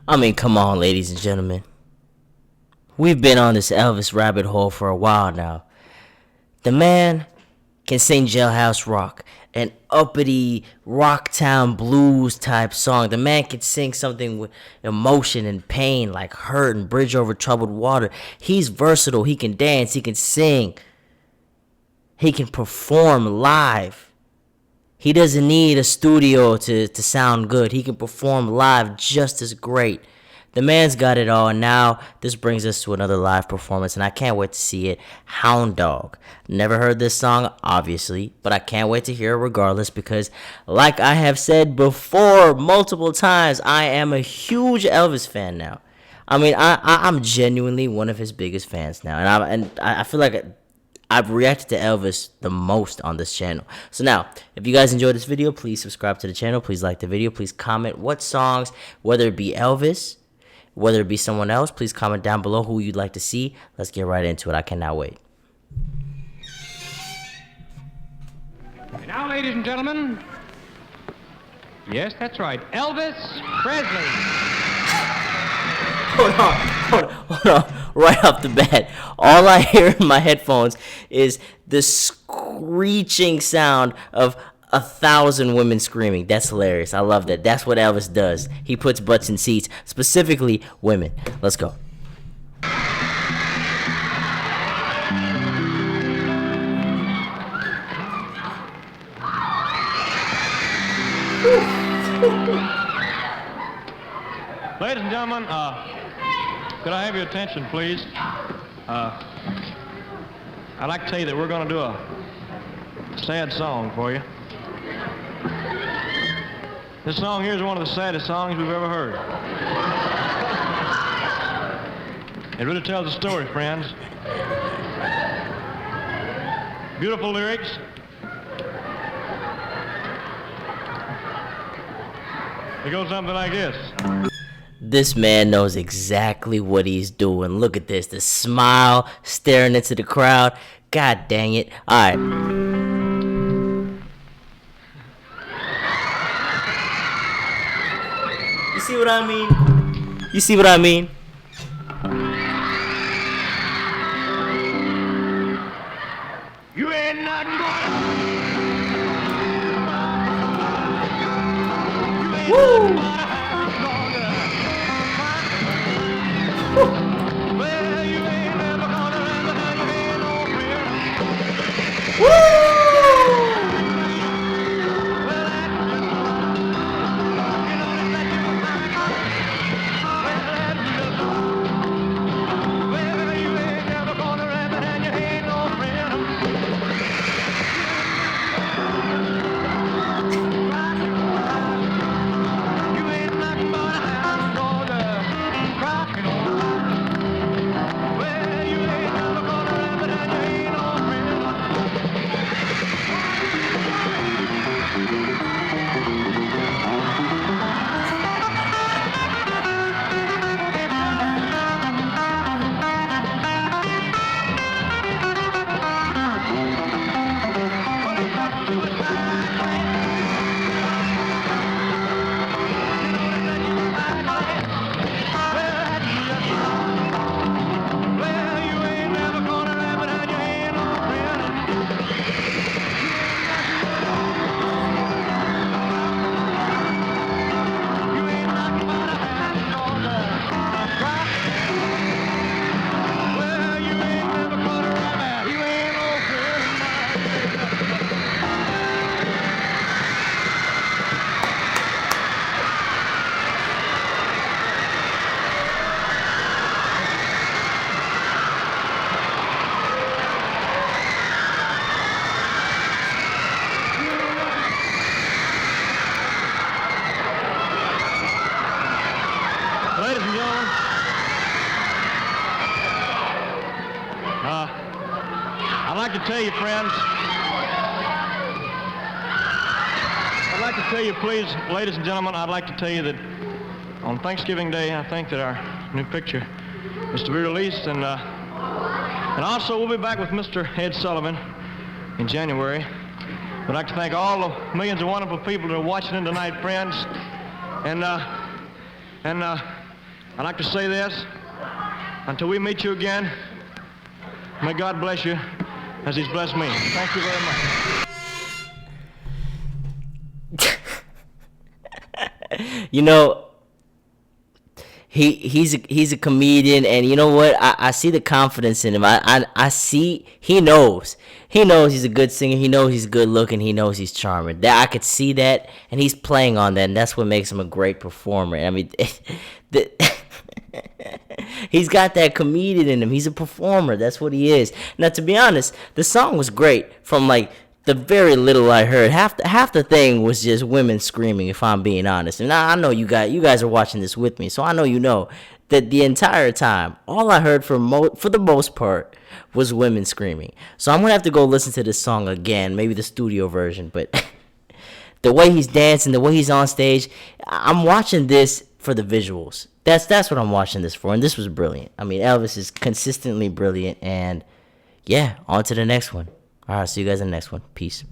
I mean, come on, ladies and gentlemen. We've been on this Elvis rabbit hole for a while now. The man can sing Jailhouse Rock, an uppity rocktown blues type song. The man can sing something with emotion and pain, like Hurt and Bridge Over Troubled Water. He's versatile. He can dance. He can sing. He can perform live. He doesn't need a studio to sound good. He can perform live just as great. The man's got it all, and now this brings us to another live performance, and I can't wait to see it. Hound Dog. Never heard this song, obviously, but I can't wait to hear it regardless because, like I have said before multiple times, I am a huge Elvis fan now. I mean, I'm genuinely one of his biggest fans now, and I feel like I've reacted to Elvis the most on this channel. So now, if you guys enjoyed this video, please subscribe to the channel. Please like the video. Please comment what songs, whether it be Elvis, whether it be someone else, please comment down below who you'd like to see. Let's get right into it. I cannot wait. And now, ladies and gentlemen, yes, that's right, Elvis Presley. Hold on. Right off the bat, all I hear in my headphones is the screeching sound of 1,000 women screaming. That's hilarious. I love that. That's what Elvis does. He puts butts in seats, specifically women. Let's go. Ladies and gentlemen, could I have your attention, please? I'd like to tell you that we're going to do a sad song for you. This song here is one of the saddest songs we've ever heard. It really tells a story, friends. Beautiful lyrics. It goes something like this. This man knows exactly what he's doing. Look at this. The smile staring into the crowd. God dang it. All right. You see what I mean? You see what I mean? You ain't nothing but Woo! well, you ain't never gonna learn to have your head on clear. Woo! Ladies and gentlemen, I'd like to tell you, friends, I'd like to tell you, please, ladies and gentlemen, I'd like to tell you that on Thanksgiving Day, I think that our new picture is to be released, and also we'll be back with Mr. Ed Sullivan in January. I'd like to thank all the millions of wonderful people that are watching in tonight, friends, and I'd like to say this. Until we meet you again, may God bless you as He's blessed me. Thank you very much. You know, he's a comedian, and you know what? I see the confidence in him. I see he knows he's a good singer. He knows he's good looking. He knows he's charming. That I could see that, and he's playing on that, and that's what makes him a great performer. I mean, he's got that comedian in him. He's a performer. That's what he is. Now, to be honest, the song was great from like the very little I heard. Half the thing was just women screaming, if I'm being honest. And I know you guys are watching this with me, so I know you know that the entire time, all I heard for the most part was women screaming. So I'm gonna have to go listen to this song again, maybe the studio version. But the way he's dancing, the way he's on stage, I'm watching this for the visuals. That's what I'm watching this for, and this was brilliant. I mean, Elvis is consistently brilliant, and yeah, on to the next one. All right, see you guys in the next one. Peace.